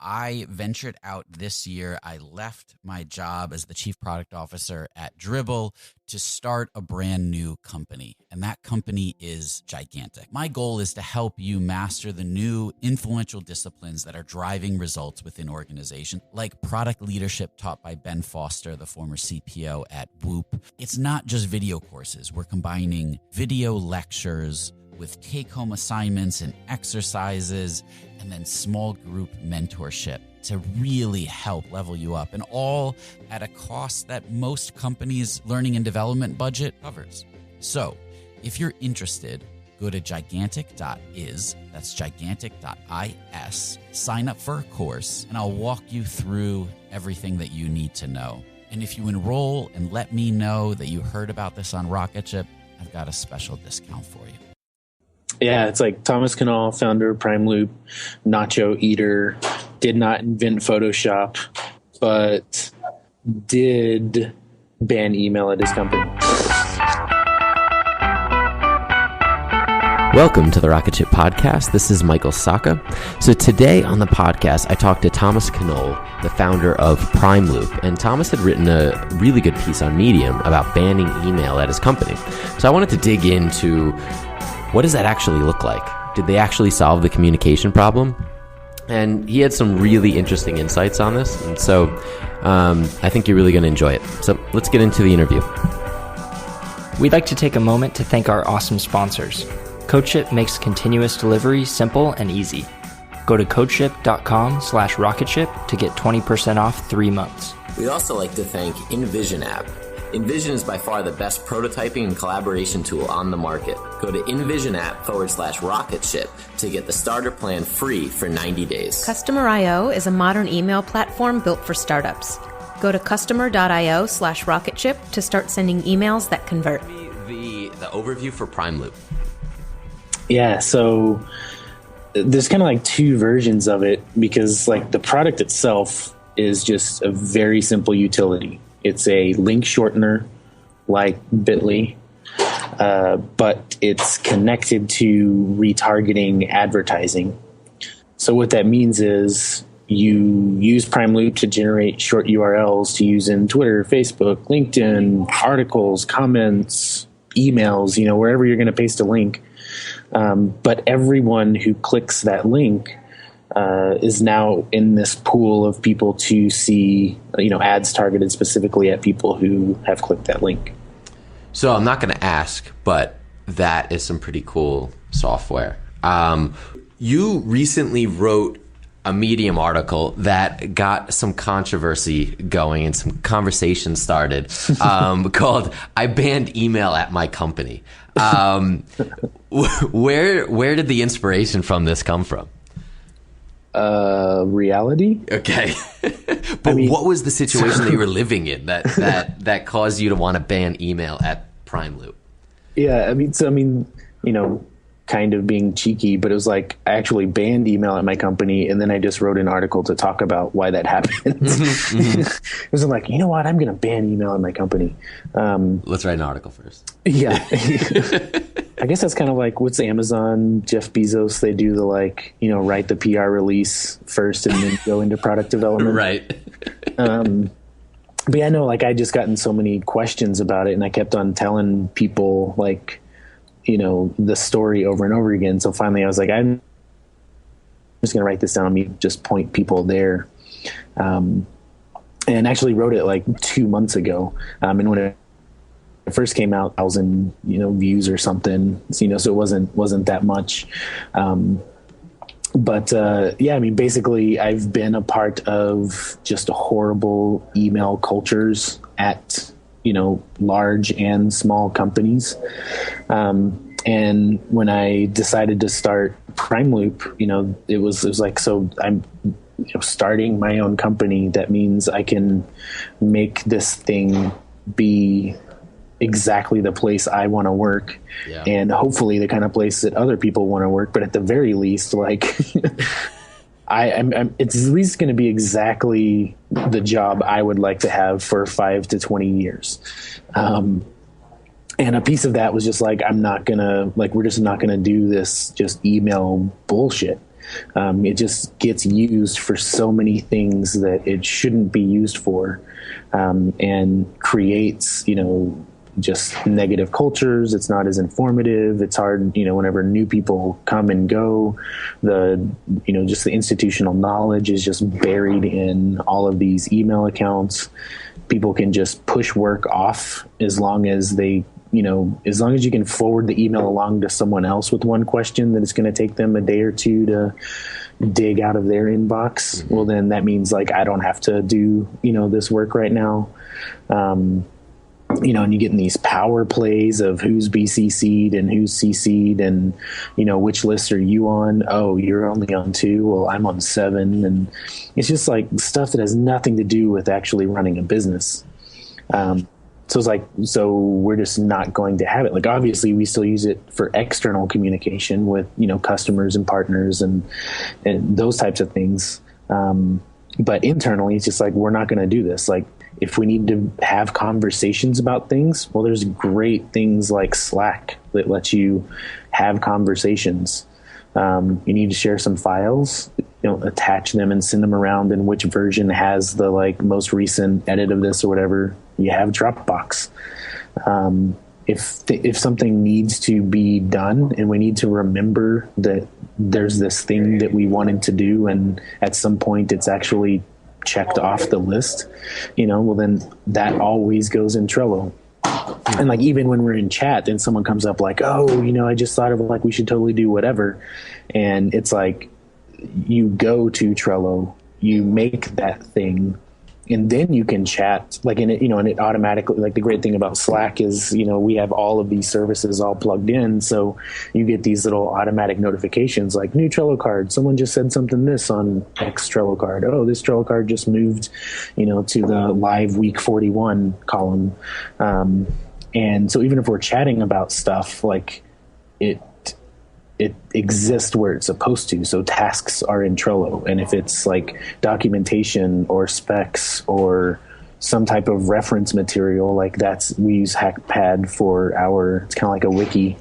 I ventured out this year. I left my job as the chief product officer at Dribbble to start a brand new company. And that company is gigantic. My goal is to help you master the new influential disciplines that are driving results within organizations, like product leadership taught by Ben Foster, the former CPO at Whoop. It's not just video courses. We're combining video lectures with take-home assignments and exercises, and then small group mentorship to really help level you up, and all at a cost that most companies' learning and development budget covers. So if you're interested, go to gigantic.is, that's gigantic.is, sign up for a course, and I'll walk you through everything that you need to know. And if you enroll and let me know that you heard about this on Rocketship, I've got a special discount for you. Yeah, it's like Thomas Knoll, founder of PrimeLoop, nacho eater, did not invent Photoshop, but did ban email at his company. Welcome to the Rocketship podcast. This is Michael Saka. So today on the podcast, I talked to Thomas Knoll, the founder of PrimeLoop. And Thomas had written a really good piece on Medium about banning email at his company. So I wanted to dig into what does that actually look like? Did they actually solve the communication problem? And he had some really interesting insights on this. And so I think you're really going to enjoy it. So let's get into the interview. We'd like to take a moment to thank our awesome sponsors. CodeShip makes continuous delivery simple and easy. Go to codeship.com/rocketship to get 20% off 3 months. We'd also like to thank InVision app. InVision is by far the best prototyping and collaboration tool on the market. Go to InVision app/Rocketship to get the starter plan free for 90 days. Customer.io is a modern email platform built for startups. Go to customer.io/Rocketship to start sending emails that convert. The overview for PrimeLoop. Yeah, so there's kind of like two versions of it, because like the product itself is just a very simple utility. It's a link shortener like Bitly, but it's connected to retargeting advertising. So what that means is you use PrimeLoop to generate short URLs to use in Twitter, Facebook, LinkedIn, articles, comments, emails, wherever you're going to paste a link. But everyone who clicks that link is now in this pool of people to see, ads targeted specifically at people who have clicked that link. So I'm not going to ask, but that is some pretty cool software. You recently wrote a Medium article that got some controversy going and some conversation started called "I Banned Email at My Company." Where did the inspiration from this come from? Reality. Okay. But what was the situation that you were living in that caused you to want to ban email at PrimeLoop? Yeah, kind of being cheeky, but it was like I actually banned email at my company, and then I just wrote an article to talk about why that happened. It was like, I'm going to ban email at my company. Let's write an article first. Yeah. I guess that's kind of like what's Amazon, Jeff Bezos, they do the write the PR release first and then go into product development. Right. But yeah, I know, I just gotten so many questions about it, and I kept on telling people the story over and over again. So finally I was like, I'm just going to write this down. Me just point people there. And actually wrote it 2 months ago. And when it first came out, 1,000, views or something, so it wasn't that much. Basically I've been a part of just a horrible email cultures at, large and small companies. And when I decided to start PrimeLoop, it was like, so I'm starting my own company. That means I can make this thing be exactly the place I want to work, and hopefully the kind of place that other people want to work. But at the very least, it's at least going to be exactly the job I would like to have for 5 to 20 years. And a piece of that was just we're just not going to do this just email bullshit. It just gets used for so many things that it shouldn't be used for, and creates, just negative cultures. It's not as informative. It's hard, whenever new people come and go, just the institutional knowledge is just buried in all of these email accounts. People can just push work off as long as they, as long as you can forward the email along to someone else with one question that it's going to take them a day or two to dig out of their inbox. Well, then that means like, I don't have to do, this work right now. And you get in these power plays of who's BCC'd and who's CC'd and, which list are you on? Oh, you're only on 2. Well, I'm on 7. And it's just like stuff that has nothing to do with actually running a business. So it's like, so we're just not going to have it. Like, obviously we still use it for external communication with, customers and partners and those types of things. But internally, it's just like, we're not going to do this. Like, if we need to have conversations about things, well, there's great things like Slack that lets you have conversations. You need to share some files, attach them and send them around, and which version has the most recent edit of this or whatever. You have Dropbox. If something needs to be done and we need to remember that there's this thing that we wanted to do, and at some point it's actually checked off the list, well, then that always goes in Trello. And even when we're in chat, then someone comes up like, oh, I just thought of we should totally do whatever. And it's like, you go to Trello, you make that thing, and then you can chat and it automatically, the great thing about Slack is, we have all of these services all plugged in. So you get these little automatic notifications like new Trello card. Someone just said something this on X Trello card. Oh, this Trello card just moved, to the live week 41 column. And so even if we're chatting about stuff, it exists where it's supposed to. So tasks are in Trello. And if it's documentation or specs or some type of reference material, we use Hackpad for it's kind of like a wiki.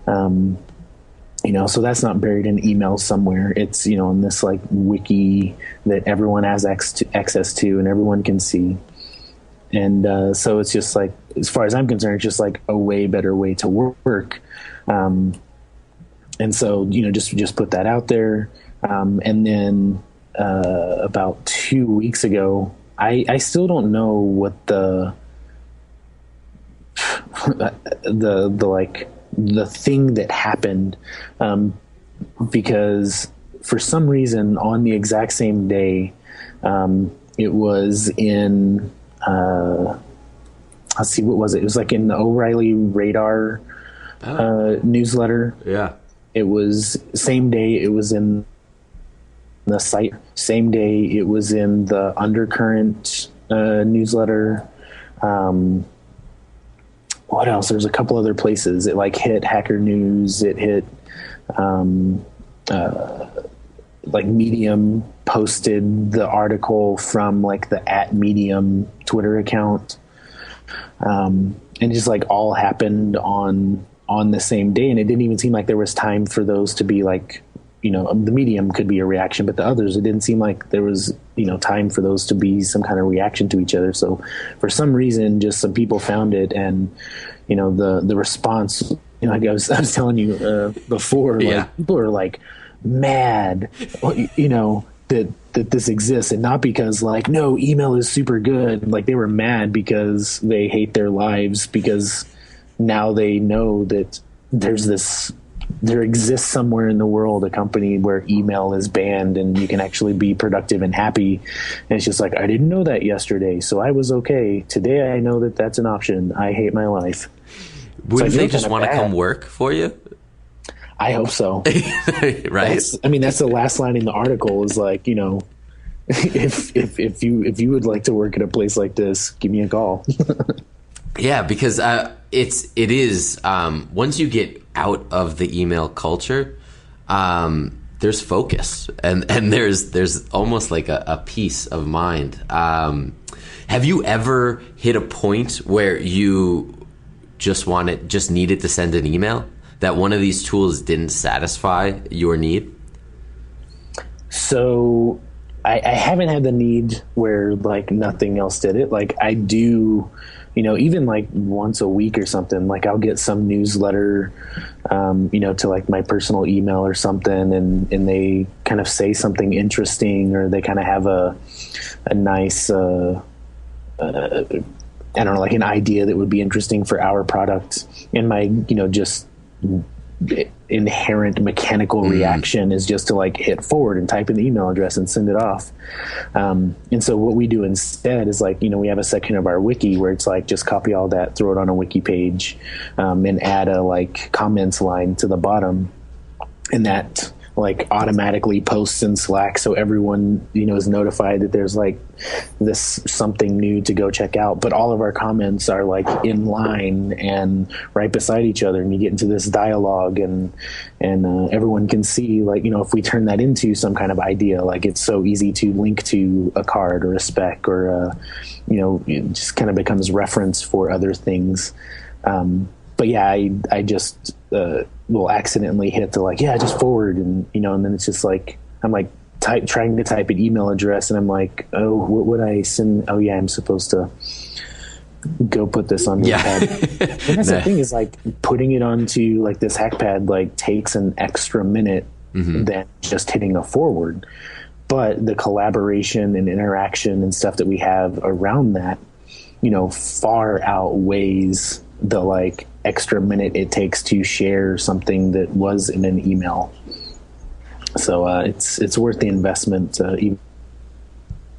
So that's not buried in email somewhere. It's, in this wiki that everyone has access to and everyone can see. And so it's just as far as I'm concerned, it's just a way better way to work. And so, just put that out there. And then about 2 weeks ago, I still don't know what the thing that happened, because for some reason on the exact same day, it was in, let's see, what was it? It was in the O'Reilly Radar newsletter. Yeah. It was same day it was in the site. Same day it was in the Undercurrent newsletter. What else? There's a couple other places. It hit Hacker News. It hit Medium posted the article from the @Medium Twitter account. And just all happened on the same day, and it didn't even seem like there was time for those to be the Medium could be a reaction, but the others, it didn't seem like there was time for those to be some kind of reaction to each other. So for some reason, just some people found it, and the response, I was telling you before, people are mad, that this exists, and not because no, email is super good. They were mad because they hate their lives, because now they know that there exists somewhere in the world a company where email is banned and you can actually be productive and happy. And it's just I didn't know that yesterday, so I was okay. Today I know that that's an option. I hate my life. Wouldn't they just want to come work for you? I hope so. Right? That's the last line in the article is if you would like to work at a place like this, give me a call. Yeah, because it is once you get out of the email culture, there's focus and there's almost a peace of mind. Have you ever hit a point where you just needed to send an email, that one of these tools didn't satisfy your need? So I haven't had the need where like nothing else did it. Like I do, even like once a week or something, like I'll get some newsletter, to like my personal email or something, and they kind of say something interesting, or they kind of have a nice, I don't know, like an idea that would be interesting for our product. And my, just inherent mechanical reaction is just to like hit forward and type in the email address and send it off. And so what we do instead is like, we have a section of our wiki where it's like, just copy all that, throw it on a wiki page, and add a like comments line to the bottom. And that like automatically posts in Slack, so everyone is notified that there's like this something new to go check out. But all of our comments are like in line and right beside each other, and you get into this dialogue, and everyone can see like if we turn that into some kind of idea, like it's so easy to link to a card or a spec, or it just kind of becomes reference for other things. But yeah, I just will accidentally hit the like, just forward, and and then it's just like I'm like trying to type an email address, and I'm like, oh, what would I send? Oh yeah, I'm supposed to go put this on Hackpad. And that's the thing, is like putting it onto like this Hackpad like takes an extra minute than just hitting a forward. But the collaboration and interaction and stuff that we have around that, far outweighs the like extra minute it takes to share something that was in an email. So it's worth the investment, even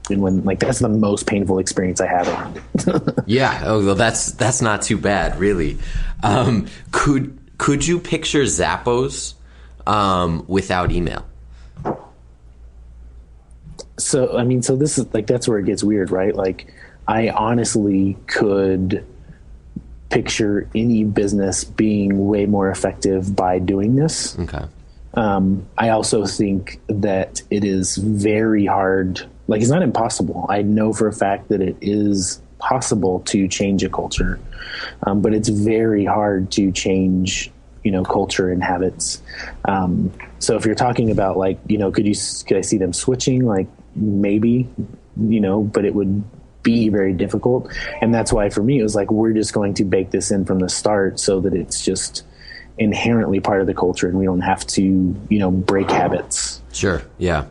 when like that's the most painful experience I have around it. Yeah. Oh, well, that's not too bad, really. Could you picture Zappos without email? So I mean, so this is like, that's where it gets weird, right? Like I honestly could picture any business being way more effective by doing this. Okay. I also think that it is very hard. Like it's not impossible. I know for a fact that it is possible to change a culture, but it's very hard to change, culture and habits. So if you're talking about like, could I see them switching? Like maybe, but it would be very difficult. And that's why for me, it was like, we're just going to bake this in from the start so that it's just inherently part of the culture, and we don't have to, break habits. Sure. Yeah.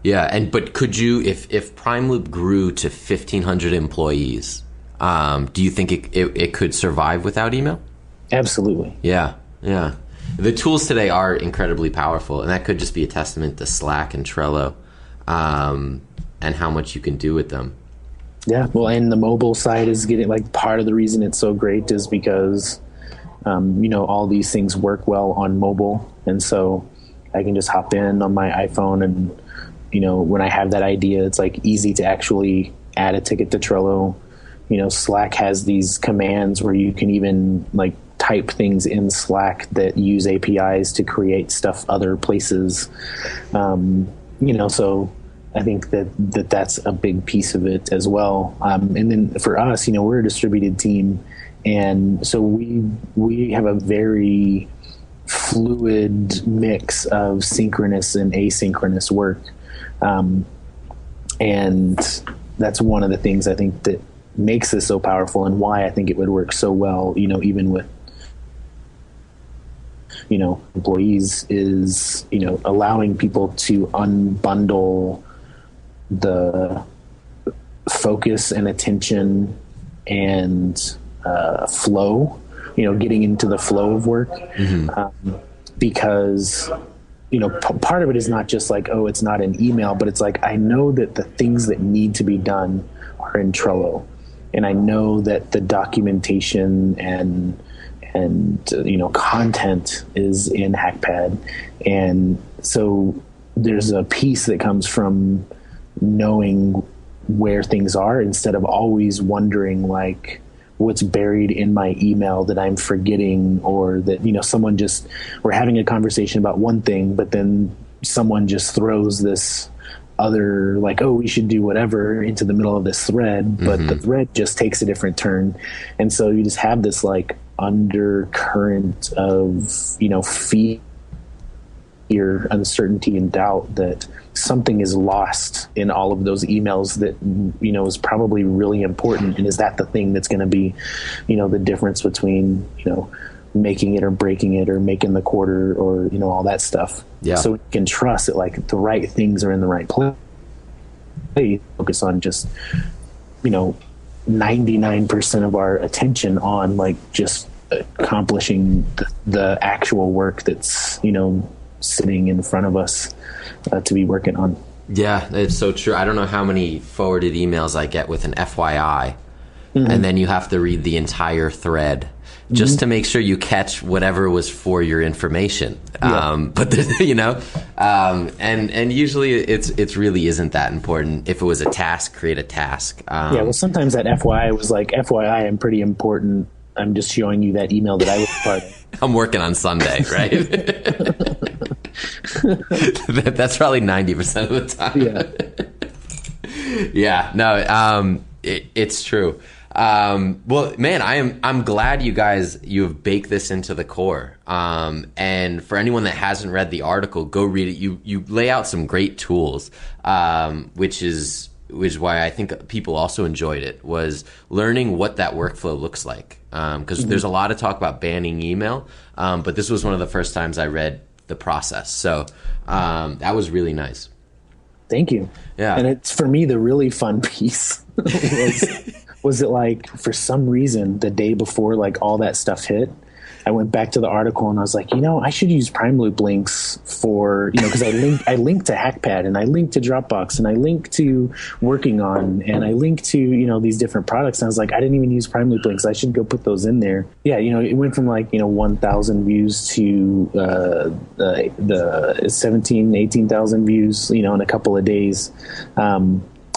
Yeah. But could you, if PrimeLoop grew to 1,500 employees, do you think it could survive without email? Absolutely. Yeah. Yeah. The tools today are incredibly powerful, and that could just be a testament to Slack and Trello, and how much you can do with them. Yeah, well, and the mobile side is getting like, part of the reason it's so great is because, all these things work well on mobile. And so I can just hop in on my iPhone, and, when I have that idea, it's like easy to actually add a ticket to Trello. Slack has these commands where you can even like type things in Slack that use APIs to create stuff other places. So I think that's a big piece of it as well. And then for us, we're a distributed team, and so we have a very fluid mix of synchronous and asynchronous work. And that's one of the things I think that makes this so powerful, and why I think it would work so well, even with employees, is allowing people to unbundle the focus and attention and flow, getting into the flow of work. Because part of it is not just like, oh, it's not an email, but it's like, I know that the things that need to be done are in Trello, and I know that the documentation and content is in Hackpad. And so there's a piece that comes from knowing where things are, instead of always wondering like what's buried in my email that I'm forgetting, or that someone just, we're having a conversation about one thing, but then someone just throws this other like, oh, we should do whatever, into the middle of this thread, but the thread just takes a different turn. And so you just have this like undercurrent of feedback fear, uncertainty, and doubt, that something is lost in all of those emails that, is probably really important. And is that the thing that's going to be, the difference between, making it or breaking it, or making the quarter, or, all that stuff. Yeah. So we can trust that like the right things are in the right place. Focus on just, 99% of our attention on like just accomplishing the actual work that's, sitting in front of us to be working on. Yeah, it's so true. I don't know how many forwarded emails I get with an FYI, and then you have to read the entire thread just to make sure you catch whatever was for your information. But and usually it's really isn't that important. If it was a task, create a task. Well, sometimes that FYI was like, FYI, I'm pretty important. I'm just showing you that email that I was part of. I'm working on Sunday, right? That's probably 90% of the time. Yeah. No, it's true. Well, man, I'm glad you have baked this into the core. And for anyone that hasn't read the article, go read it. You lay out some great tools, which is why I think people also enjoyed it, was learning what that workflow looks like. Because there's a lot of talk about banning email, but this was one of the first times I read the process. So that was really nice. Thank you. Yeah. And it's, for me, the really fun piece was it like, for some reason, the day before like all that stuff hit, I went back to the article and I was like, I should use PrimeLoop links for, because I link to Hackpad, and I link to Dropbox, and I link to Working On, and I link to, these different products. And I was like, I didn't even use PrimeLoop links. I should go put those in there. Yeah. It went from like, 1,000 views to the 17, 18,000 views, in a couple of days.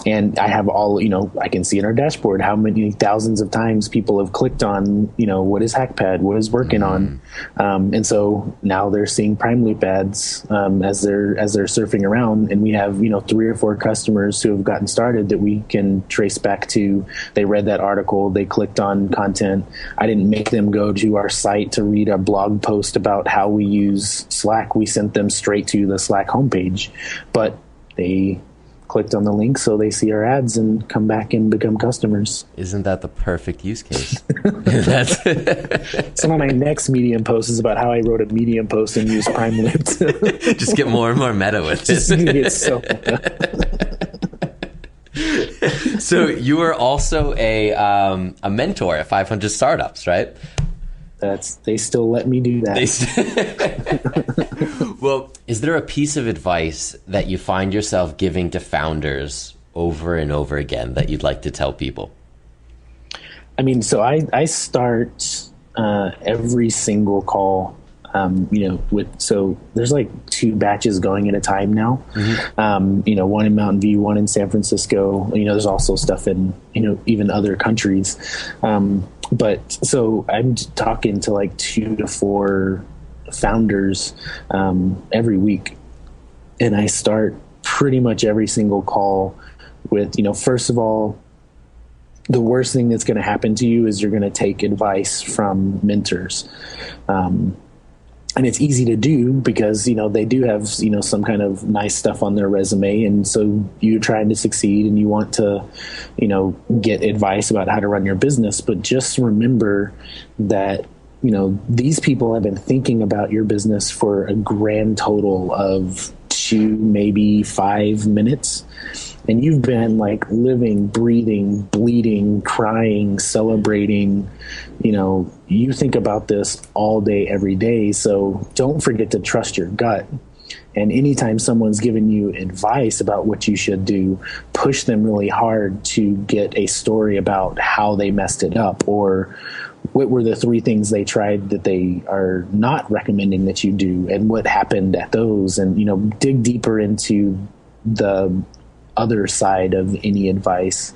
And I have all, I can see in our dashboard how many thousands of times people have clicked on, what is Hackpad, what is Working On. And so now they're seeing PrimeLoop ads as they're surfing around. And we have, 3 or 4 customers who have gotten started that we can trace back to. They read that article, they clicked on content. I didn't make them go to our site to read a blog post about how we use Slack. We sent them straight to the Slack homepage, but they clicked on the link so they see our ads and come back and become customers. Isn't that the perfect use case? Some of my next Medium post is about how I wrote a Medium post and used PrimeLoop. Just get more and more meta with this. It's so meta. So you are also a mentor at 500 Startups, right? They still let me do that. Well, is there a piece of advice that you find yourself giving to founders over and over again that you'd like to tell people? I mean, so I start every single call, so there's like 2 batches going at a time now. One in Mountain View, one in San Francisco. There's also stuff in, even other countries. But so I'm talking to like 2 to 4 founders every week. And I start pretty much every single call with, first of all, the worst thing that's going to happen to you is you're going to take advice from mentors. And it's easy to do because, they do have, some kind of nice stuff on their resume. And so you're trying to succeed and you want to, get advice about how to run your business. But just remember that, these people have been thinking about your business for a grand total of 2, maybe 5 minutes. And you've been like living, breathing, bleeding, crying, celebrating, you think about this all day, every day. So don't forget to trust your gut. And anytime someone's giving you advice about what you should do, push them really hard to get a story about how they messed it up, or what were the 3 things they tried that they are not recommending that you do, and what happened at those. And, dig deeper into the other side of any advice.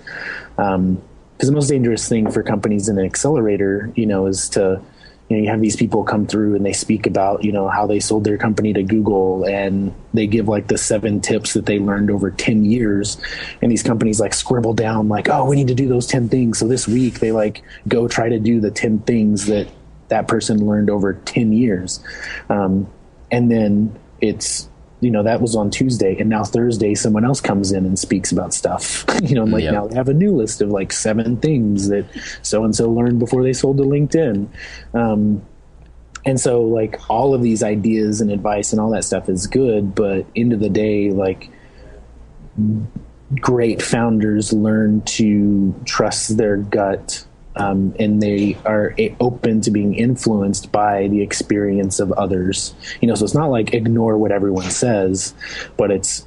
Because the most dangerous thing for companies in an accelerator, is to, you have these people come through and they speak about, how they sold their company to Google, and they give like the 7 tips that they learned over 10 years. And these companies like scribble down like, oh, we need to do those 10 things. So this week they like go try to do the 10 things that person learned over 10 years. And then it's, that was on Tuesday, and now Thursday someone else comes in and speaks about stuff. Now they have a new list of like 7 things that so-and-so learned before they sold to LinkedIn. And so like all of these ideas and advice and all that stuff is good, but end of the day, like great founders learn to trust their gut, and they are open to being influenced by the experience of others. So it's not like ignore what everyone says, but it's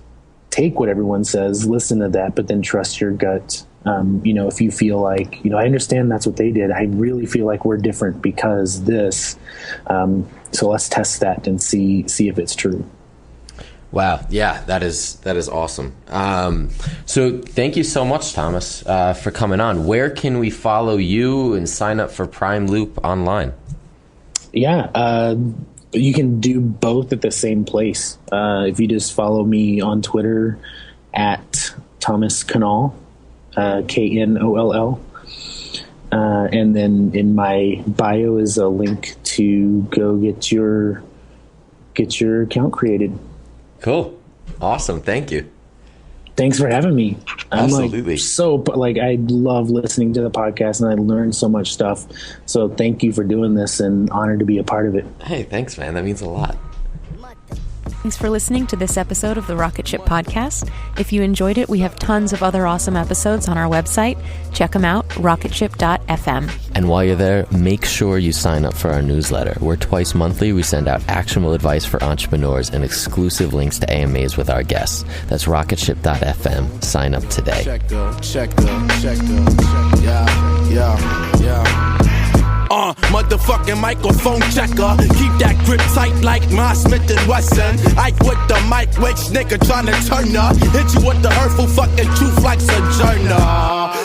take what everyone says, listen to that, but then trust your gut. If you feel like, I understand that's what they did, I really feel like we're different because this. So let's test that and see if it's true. Wow. Yeah, that is awesome. So thank you so much, Thomas, for coming on. Where can we follow you and sign up for PrimeLoop online? Yeah, you can do both at the same place. If you just follow me on Twitter at Thomas Knoll, Knoll. And then in my bio is a link to go get your account created. Cool. Awesome. Thank you. Thanks for having me. Absolutely. I love listening to the podcast, and I learned so much stuff. So thank you for doing this, and honored to be a part of it. Hey, thanks, man. That means a lot. Thanks for listening to this episode of the Rocketship podcast. If you enjoyed it, we have tons of other awesome episodes on our website. Check them out, rocketship.fm. And while you're there, make sure you sign up for our newsletter. We're twice monthly. We send out actionable advice for entrepreneurs and exclusive links to AMAs with our guests. That's rocketship.fm. Sign up today. Yeah. Motherfucking microphone checker. Keep that grip tight like my Smith & Wesson. Ike with the mic, which nigga tryna turn up. Hit you with the hurtful fucking truth like Sojourner.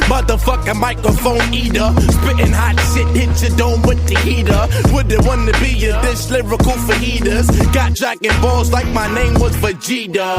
Motherfucking microphone eater. Spitting hot shit, hit your dome with the heater. Wouldn't wanna be a dish lyrical for heaters. Got dragon balls like my name was Vegeta.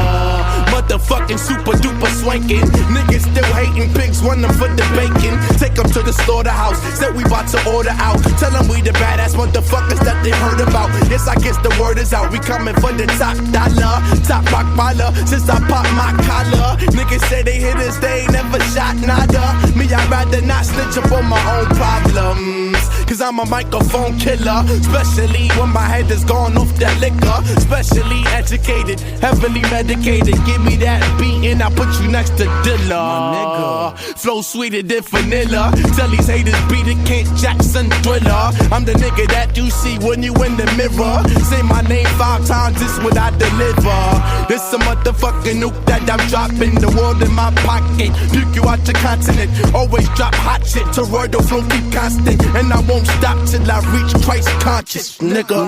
Motherfucking super duper swanking. Niggas still hating, pigs run them for the bacon. Take them to the slaughterhouse, said we bout to order out. Tell them we the badass motherfuckers that they heard about. Yes, I guess the word is out. We coming for the top dollar, top rock baller. Since I popped my collar, niggas say they hit us, they ain't never shot nada. Me, I'd rather not snitch up on my own problems, cause I'm a microphone killer. Especially when my head is gone off that liquor. Especially educated, heavily medicated. Give me that beat and I put you next to Dilla. Flow sweeter than vanilla. Tell these haters beat it, Kent Jackson Thriller. I'm the nigga that you see when you in the mirror. Say my name 5 times, this what I deliver. This a motherfucking nuke that I'm dropping. The world in my pocket, puke you out your continent. Always drop hot shit, Toroidal flow keep constant. And I won't stop till I reach Christ conscious. Nigga.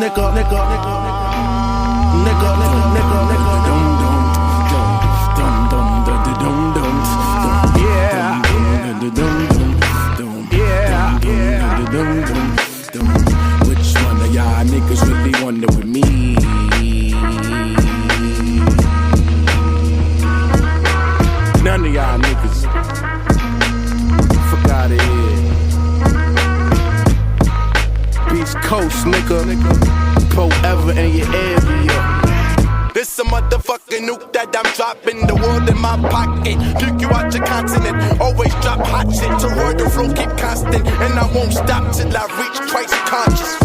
Which one of y'all niggas really wonder with me? None of y'all niggas. Fuck out of here. Beach Coast, nigga. Forever in your area. This a motherfucking nuke that I'm dropping. The world in my pocket, puke you out your continent. Always drop hot shit, Toroidal flow keep constant. And I won't stop till I reach Christ conscious.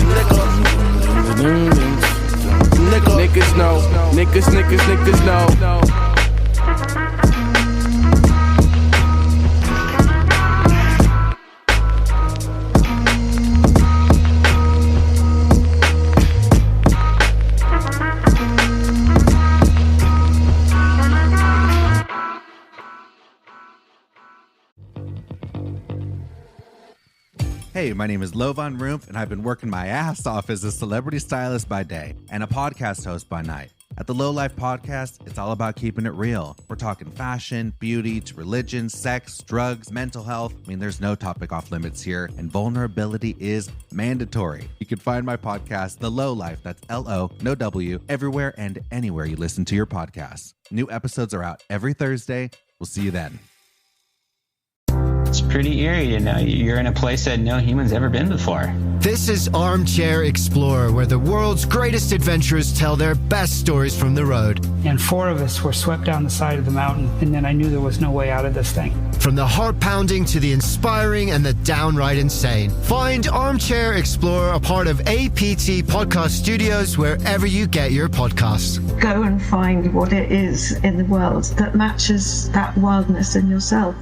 Niggas know. Niggas know. Hey, my name is Lovan Rumpf, and I've been working my ass off as a celebrity stylist by day and a podcast host by night. At the Low Life Podcast, it's all about keeping it real. We're talking fashion, beauty, to religion, sex, drugs, mental health. I mean, there's no topic off limits here, and vulnerability is mandatory. You can find my podcast, The Low Life, that's L-O, no W, everywhere and anywhere you listen to your podcasts. New episodes are out every Thursday. We'll see you then. was pretty eerie. You're in a place that no human's ever been before. This is Armchair Explorer, where the world's greatest adventurers tell their best stories from the road. And 4 of us were swept down the side of the mountain, and then I knew there was no way out of this thing. From the heart-pounding to the inspiring and the downright insane. Find Armchair Explorer, a part of APT Podcast Studios, wherever you get your podcasts. Go and find what it is in the world that matches that wildness in yourself.